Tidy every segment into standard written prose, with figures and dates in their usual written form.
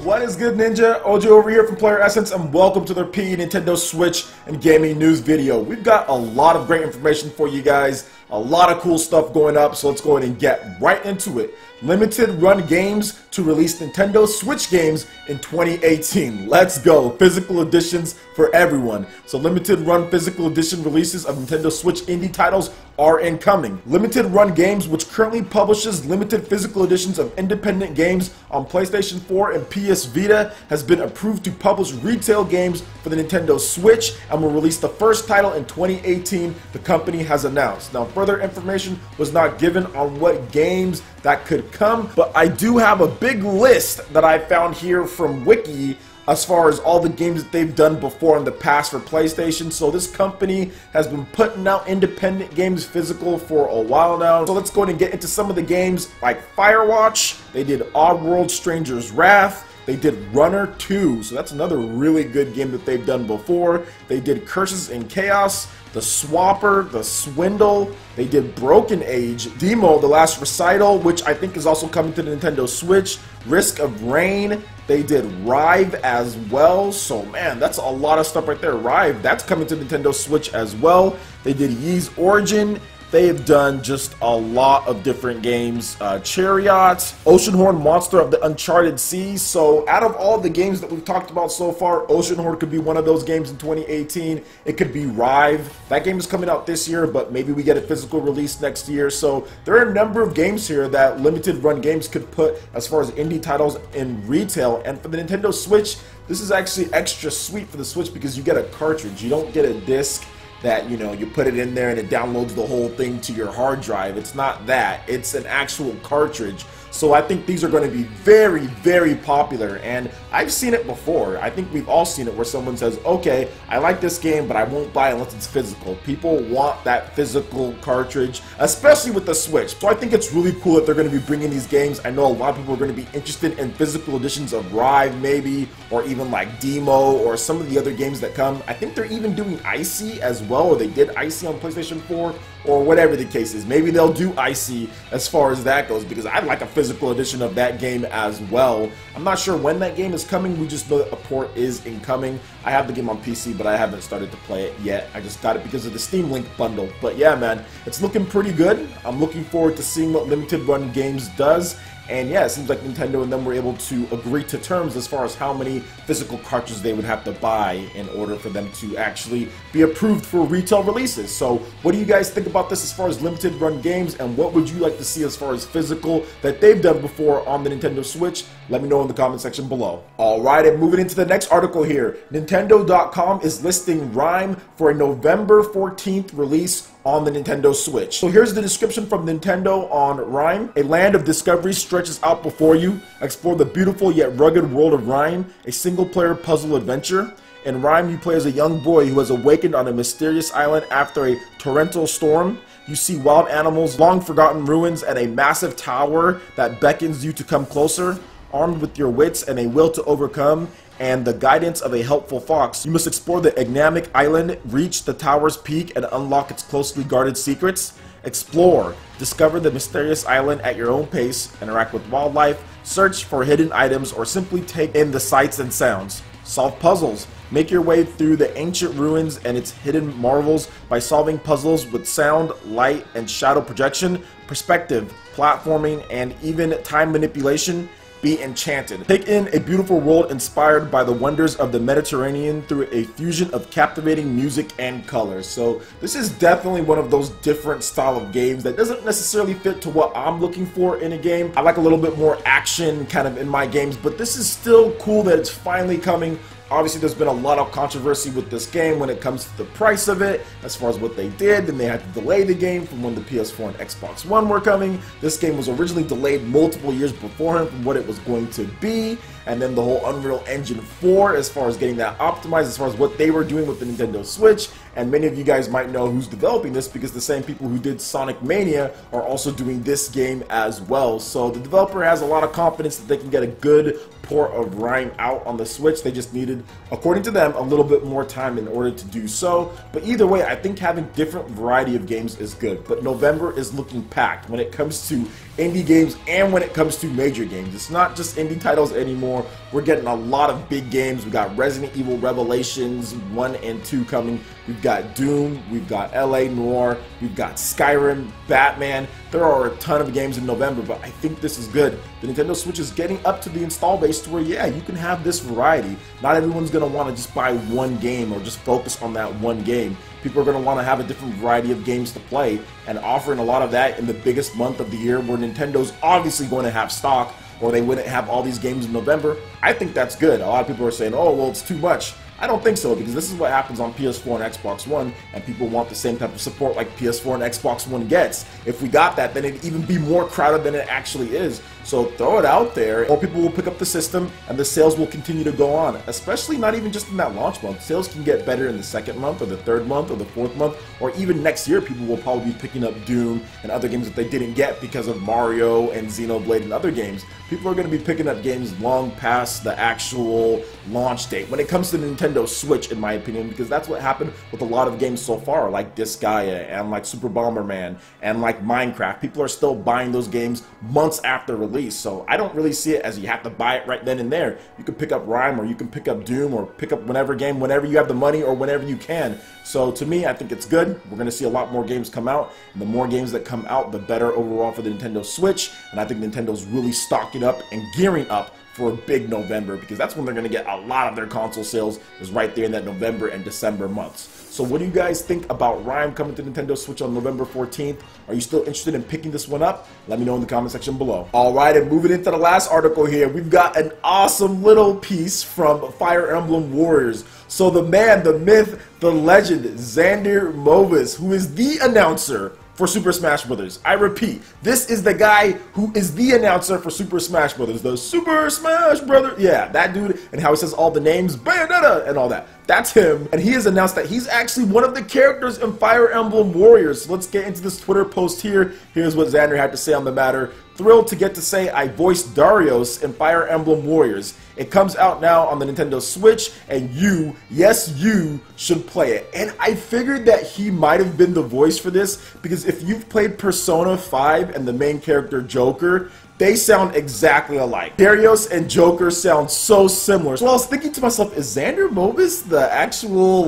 What is good, Ninja? OJ over here from PlayerEssence, and welcome to the Nintendo Switch and gaming news video. We've got a lot of great information for you guys, a lot of cool stuff going up, so let's go ahead and get right into it. Limited run games to release Nintendo Switch games in 2018. Let's go. Physical editions for everyone. So limited run physical edition releases of Nintendo Switch indie titles are incoming. Limited Run Games, which currently publishes limited physical editions of independent games on PlayStation 4 and PS Vita, has been approved to publish retail games for the Nintendo Switch and will release the first title in 2018, the company has announced. Now, further information was not given on what games that could come, but I do have a big list that I found here from Wiki as far as all the games that they've done before in the past for PlayStation. So this company has been putting out independent games physical for a while now. So let's go ahead and get into some of the games like Firewatch. They did Oddworld Stranger's Wrath. They did Runner 2, so that's another really good game that they've done before. They did Curses and Chaos, The Swapper, The Swindle. They did Broken Age, Demo, The Last Recital, which I think is also coming to the Nintendo Switch, Risk of Rain. They did Rive as well, so man, that's a lot of stuff right there. Rive, that's coming to Nintendo Switch as well. They did Ys Origin. They have done just a lot of different games. Chariot, Oceanhorn Monster of the Uncharted Seas. So out of all the games that we've talked about so far, Oceanhorn could be one of those games in 2018. It could be Rive. That game is coming out this year, but maybe we get a physical release next year. So there are a number of games here that limited run games could put as far as indie titles in retail. And for the Nintendo Switch, this is actually extra sweet for the Switch because you get a cartridge. You don't get a disc that, you know, you put it in there and it downloads the whole thing to your hard drive. It's not that. It's an actual cartridge. So I think these are going to be very, very popular, and I've seen it before. I think we've all seen it where someone says, okay, I like this game, but I won't buy it unless it's physical. People want that physical cartridge, especially with the Switch. So I think it's really cool that they're going to be bringing these games. I know a lot of people are going to be interested in physical editions of Rive maybe, or even like Demo, or some of the other games that come. I think they're even doing Icy as well, or they did Icy on PlayStation 4, or whatever the case is. Maybe they'll do Icy as far as that goes, because I'd like a physical edition of that game as well. I'm not sure when that game is coming. We just know that a port is incoming. I have the game on PC, but I haven't started to play it yet. I just got it because of the Steam Link bundle. But yeah, man, it's looking pretty good. I'm looking forward to seeing what Limited Run Games does. And yeah, it seems like Nintendo and them were able to agree to terms as far as how many physical cartridges they would have to buy in order for them to actually be approved for retail releases. So what do you guys think about this as far as limited run games, and what would you like to see as far as physical that they've done before on the Nintendo Switch? Let me know in the comment section below. Alright, and moving into the next article here. Nintendo.com is listing Rime for a November 14th release on the Nintendo Switch. So here's the description from Nintendo on Rime. A land of discovery stretches out before you. Explore the beautiful yet rugged world of Rime, a single-player puzzle adventure. In Rime, you play as a young boy who has awakened on a mysterious island after a torrential storm. You see wild animals, long-forgotten ruins, and a massive tower that beckons you to come closer. Armed with your wits and a will to overcome, and the guidance of a helpful fox, you must explore the enigmatic island, reach the tower's peak, and unlock its closely guarded secrets. Explore, discover the mysterious island at your own pace, interact with wildlife, search for hidden items, or simply take in the sights and sounds. Solve puzzles. Make your way through the ancient ruins and its hidden marvels by solving puzzles with sound, light, and shadow projection, perspective, platforming, and even time manipulation. Be enchanted. Take in a beautiful world inspired by the wonders of the Mediterranean through a fusion of captivating music and colors. So this is definitely one of those different style of games that doesn't necessarily fit to what I'm looking for in a game. I like a little bit more action kind of in my games, but this is still cool that it's finally coming. Obviously, there's been a lot of controversy with this game when it comes to the price of it, as far as what they did, and they had to delay the game from when the PS4 and Xbox One were coming. This game was originally delayed multiple years beforehand from what it was going to be, and then the whole Unreal Engine 4, as far as getting that optimized, as far as what they were doing with the Nintendo Switch. And many of you guys might know who's developing this, because the same people who did Sonic Mania are also doing this game as well. So the developer has a lot of confidence that they can get a good port of Rime out on the Switch. They just needed, according to them, a little bit more time in order to do so. But either way, I think having different variety of games is good. But November is looking packed when it comes to indie games and when it comes to major games. It's not just indie titles anymore. We're getting a lot of big games. We got Resident Evil Revelations 1 and 2 coming. We've got Doom, we've got LA Noire, we've got Skyrim, Batman. There are a ton of games in November, but I think this is good. The Nintendo Switch is getting up to the install base to where, yeah, you can have this variety. Not everyone's going to want to just buy one game or just focus on that one game. People are going to want to have a different variety of games to play, and offering a lot of that in the biggest month of the year where Nintendo's obviously going to have stock, or they wouldn't have all these games in November. I think that's good. A lot of people are saying, oh, well, it's too much. I don't think so, because this is what happens on PS4 and Xbox One, and people want the same type of support like PS4 and Xbox One gets. If we got that, then it'd even be more crowded than it actually is. So throw it out there, or people will pick up the system, and the sales will continue to go on, especially not even just in that launch month. Sales can get better in the second month, or the third month, or the fourth month, or even next year people will probably be picking up Doom and other games that they didn't get because of Mario and Xenoblade and other games. People are going to be picking up games long past the actual launch date when it comes to Nintendo Switch, in my opinion, because that's what happened with a lot of games so far, like Disgaea and like Super Bomberman and like Minecraft. People are still buying those games months after release, so I don't really see it as you have to buy it right then and there. You can pick up Rhyme, or you can pick up Doom, or pick up whatever game whenever you have the money or whenever you can. So to me, I think it's good. We're going to see a lot more games come out, and the more games that come out, the better overall for the Nintendo Switch, and I think Nintendo's really stocking up and gearing up for a big November, because that's when they're going to get a lot of their console sales, is right there in that November and December months. So what do you guys think about Rhyme coming to Nintendo Switch on November 14th? Are you still interested in picking this one up? Let me know in the comment section below. Alright, and moving into the last article here, we've got an awesome little piece from Fire Emblem Warriors. So the man, the myth, the legend, Xander Movis, who is the announcer for Super Smash Bros. I repeat, this is the guy who is the announcer for Super Smash Bros. The Super Smash Bros. Yeah, that dude, and how he says all the names, Bayonetta, and all that. That's him, and he has announced that he's actually one of the characters in Fire Emblem Warriors. So let's get into this Twitter post here. Here's what Xander had to say on the matter. Thrilled to get to say I voiced Darius in Fire Emblem Warriors. It comes out now on the Nintendo Switch, and you, yes you, should play it. And I figured that he might have been the voice for this, because if you've played Persona 5 and the main character Joker, they sound exactly alike. Darius and Joker sound so similar. So I was thinking to myself, is Xander Movis the actual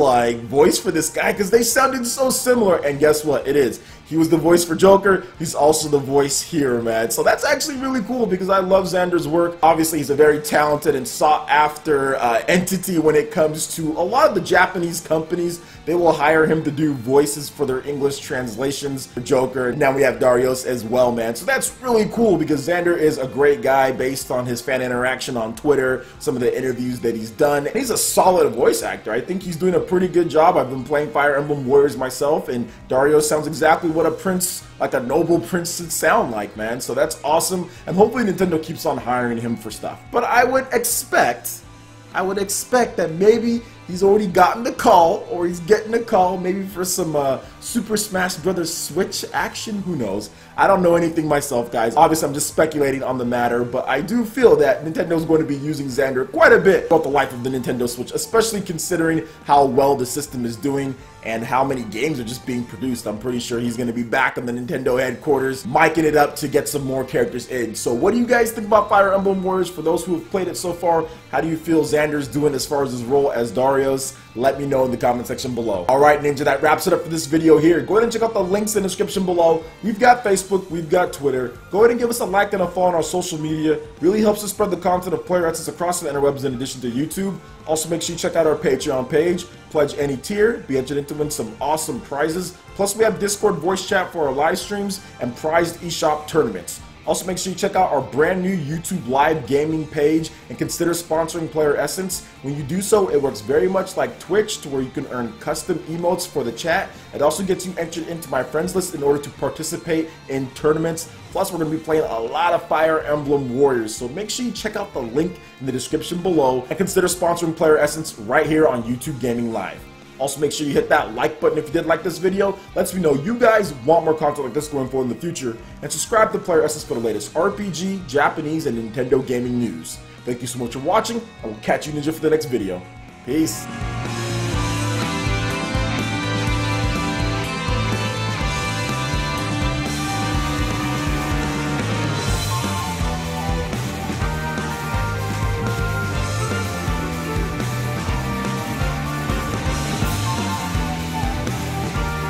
voice for this guy? Because they sounded so similar, and guess what? It is. He was the voice for Joker. He's also the voice here, man. So that's actually really cool, because I love Xander's work. Obviously, he's a very talented and sought-after entity when it comes to a lot of the Japanese companies. They will hire him to do voices for their English translations for Joker. Now we have Darius as well, man. So that's really cool, because Xander is a great guy based on his fan interaction on Twitter, some of the interviews that he's done. And he's a solid voice actor. I think he's doing a pretty good job. I've been playing Fire Emblem Warriors myself, and Darius sounds exactly what a prince, like a noble prince, should sound like, man. So that's awesome, and hopefully Nintendo keeps on hiring him for stuff. But I would expect that maybe he's already gotten the call, or he's getting a call maybe for some Super Smash Bros. Switch action. Who knows? I don't know anything myself, guys. Obviously, I'm just speculating on the matter, but I do feel that Nintendo's going to be using Xander quite a bit throughout the life of the Nintendo Switch, especially considering how well the system is doing and how many games are just being produced. I'm pretty sure he's going to be back in the Nintendo headquarters, miking it up to get some more characters in. So what do you guys think about Fire Emblem Warriors? For those who have played it so far, how do you feel Xander's doing as far as his role as Darius? Let me know in the comment section below. Alright, Ninja, that wraps it up for this video here. Go ahead and check out the links in the description below. We've got Facebook, we've got Twitter. Go ahead and give us a like and a follow on our social media. Really helps us spread the content of PlayerEssence across the interwebs in addition to YouTube. Also, make sure you check out our Patreon page. Pledge any tier, be entered in to win some awesome prizes. Plus, we have Discord voice chat for our live streams and prized eShop tournaments. Also, make sure you check out our brand new YouTube live gaming page and consider sponsoring PlayerEssence. When you do so, it works very much like Twitch, to where you can earn custom emotes for the chat. It also gets you entered into my friends list in order to participate in tournaments. Plus, we're going to be playing a lot of Fire Emblem Warriors, so make sure you check out the link in the description below and consider sponsoring PlayerEssence right here on YouTube Gaming Live. Also, make sure you hit that like button if you did like this video. Lets me know you guys want more content like this going forward in the future. And subscribe to PlayerEssence for the latest RPG, Japanese, and Nintendo gaming news. Thank you so much for watching, and we'll catch you, Ninja, for the next video. Peace.